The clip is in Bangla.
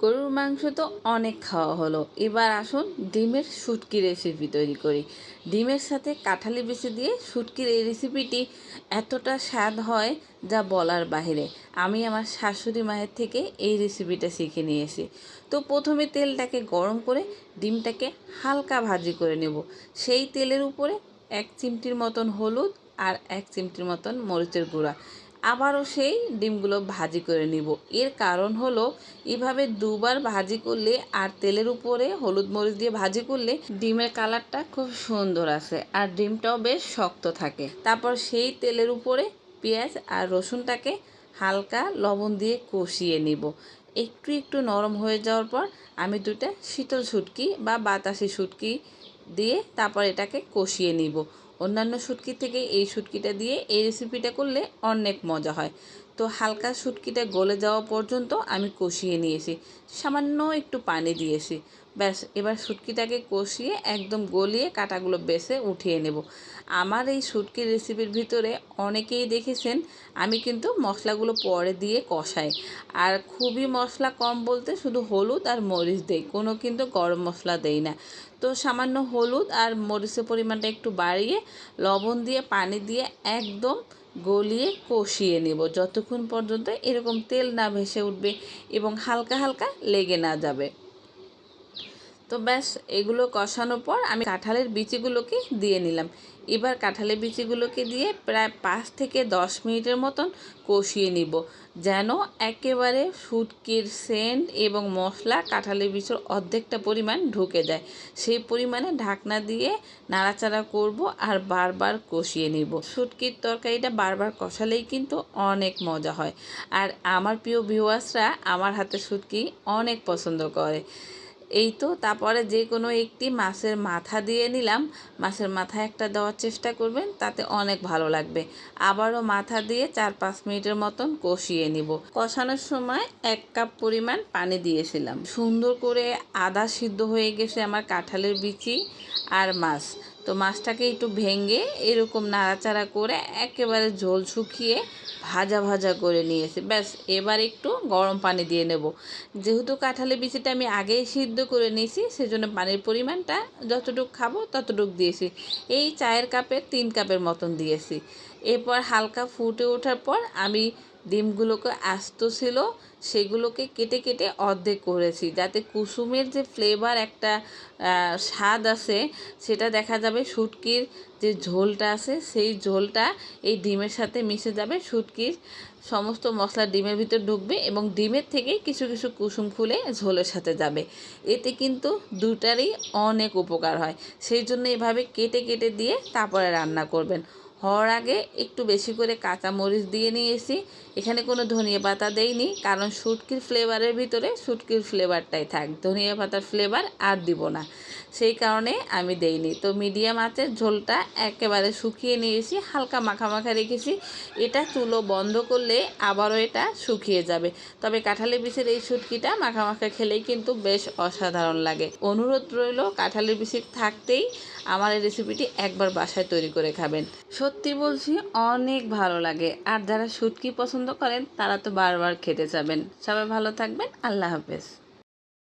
গরুর মাংস তো অনেক খাওয়া হলো, এবার আসুন ডিমের শুটকি রেসিপি তৈরি করি। ডিমের সাথে কাঁঠালি বিচি দিয়ে শুটকির এই রেসিপিটি এতটা স্বাদ হয় যা বলার বাহিরে। আমি আমার শাশুড়ি মায়ের থেকে এই রেসিপিটা শিখে নিয়েছি। তো প্রথমে তেলটাকে গরম করে ডিমটাকে হালকা ভাজি করে নেব। সেই তেলের উপরে 1 চিমটির মতন হলুদ আর 1 চিমটির মতন মরিচের গুঁড়া, আবারও সেই ডিমগুলো ভাজি করে নিব। এর কারণ হলো এভাবে দুবার ভাজি করলে আর তেলের উপরে হলুদ মরিচ দিয়ে ভাজি করলে ডিমের কালারটা খুব সুন্দর আসে আর ডিমটাও বেশ শক্ত থাকে। তারপর সেই তেলের উপরে পেঁয়াজ আর রসুনটাকে হালকা লবণ দিয়ে কষিয়ে নিব। একটু একটু নরম হয়ে যাওয়ার পর আমি 2টা শীতল শুটকি বা বাতাসি শুটকি দিয়ে তারপর এটাকে কষিয়ে নিব। অন্যান্য শুটকি থেকে এই শুটকিটা দিয়ে এই রেসিপিটা করলে অনেক মজা হয়। তো হালকা শুটকিটা গলে যাওয়া পর্যন্ত আমি কষিয়ে নিয়েছি, সামান্য একটু পানি দিয়েছি। ব্যাস, এবার শুটকিটাকে কষিয়ে একদম গলিয়ে কাঁটাগুলো বেছে উঠিয়ে নেব। আমার এই শুটকির রেসিপির ভিতরে অনেকেই দেখেছেন আমি কিন্তু মশলাগুলো পরে দিয়ে কষাই, আর খুবই মশলা কম বলতে শুধু হলুদ আর মরিচ দেই, কোনো কিন্তু গরম মশলা দেই না। তো সামান্য হলুদ আর মরিচের পরিমাণটা একটু বাড়িয়ে লবণ দিয়ে পানি দিয়ে একদম গলিয়ে কষিয়ে নেব যতক্ষণ পর্যন্ত এরকম তেল না ভেসে উঠবে এবং হালকা হালকা লেগে না যাবে। তো ব্যাস, এগুলো কষানোর পর আমি কাঁঠালের বিচিগুলোকে দিয়ে নিলাম। এবার কাঁঠালের বিচিগুলোকে দিয়ে প্রায় 5 থেকে 10 মিনিটের মতন কষিয়ে নিব, যেন একেবারে শুটকির সেন্ট এবং মশলা কাঁঠালের বিচির অর্ধেকটা পরিমাণ ঢুকে যায়। সেই পরিমাণে ঢাকনা দিয়ে নাড়াচাড়া করব আর বারবার কষিয়ে নিব। শুটকির তরকারিটা বারবার কষালেই কিন্তু অনেক মজা হয়, আর আমার প্রিয় ভিউয়ার্সরা আমার হাতে শুটকি অনেক পছন্দ করে। এই তো তারপরে যে কোনো একটি মাছের মাথা দিয়ে নিলাম। মাছের মাথা একটা দেওয়ার চেষ্টা করবেন, তাতে অনেক ভালো লাগবে। আবারও মাথা দিয়ে 4-5 মিনিটের মতন কষিয়ে নিব। কষানোর সময় 1 কাপ পরিমাণ পানি দিয়েছিলাম। সুন্দর করে আধা সিদ্ধ হয়ে গেছে আমার কাঁঠালের বিচি আর মাছ। তো মাছটাকে একটু ভেঙে এরকম নাড়াচাড়া করে একেবারে ঝোল শুকিয়ে ভাজা ভাজা করে নিয়েছি। ব্যাস, এবার একটু গরম পানি দিয়ে নেব। যেহেতু কাঁঠালের বিচিটা আমি আগেই সিদ্ধ করে নিয়েছি, সেজন্য পানির পরিমাণটা যতটুকু খাবো ততটুকু দিয়েছি। এই চায়ের কাপের 3 কাপের মতন দিয়েছি। এরপর হালকা ফুটে ওঠার পর আমি ডিমগুলোকে আস্ত ছিল সেগুলোকে কেটে কেটে অর্ধেক করেছি, যাতে কুসুমের যে ফ্লেভার একটা স্বাদ আছে সেটা দেখা যাবে। শুটকির যে ঝোলটা আছে সেই ঝোলটা এই ডিমের সাথে মিশে যাবে, শুটকির সমস্ত মশলা ডিমের ভিতর ঢুকবে এবং ডিমের থেকেই কিছু কিছু কুসুম খুলে ঝোলের সাথে যাবে। এতে কিন্তু দুটারই অনেক উপকার হয়। সেই জন্য এভাবে কেটে কেটে দিয়ে তারপরে রান্না করবেন। হওয়ার আগে একটু বেশি করে কাঁচা মরিচ দিয়ে নিয়েছি। এখানে কোনো ধনিয়া পাতা দেইনি, কারণ শুটকির ফ্লেভারের ভিতরে শুটকির ফ্লেভারটাই থাক, ধনিয়া পাতার ফ্লেভার আর দিব না, সেই কারণে আমি দেইনি। তো মিডিয়াম আঁচে ঝোলটা একেবারে শুকিয়ে নিয়েছি, হালকা মাখা মাখা রেখেছি। এটা চুলো বন্ধ করলে আবারও এটা শুকিয়ে যাবে। তবে কাঁঠালের বিচির এই শুটকিটা মাখা মাখা খেলেই কিন্তু বেশ অসাধারণ লাগে। অনুরোধ রইল, কাঁঠালের বিচি থাকতেই আমার এই রেসিপিটি একবার বাসায় তৈরি করে খাবেন। সত্যি বলছি, অনেক ভালো লাগে। আর যারা শুটকি পছন্দ করেন তারা তো বারবার খেতে যাবেন। সবাই ভালো থাকবেন। আল্লাহ হাফেজ।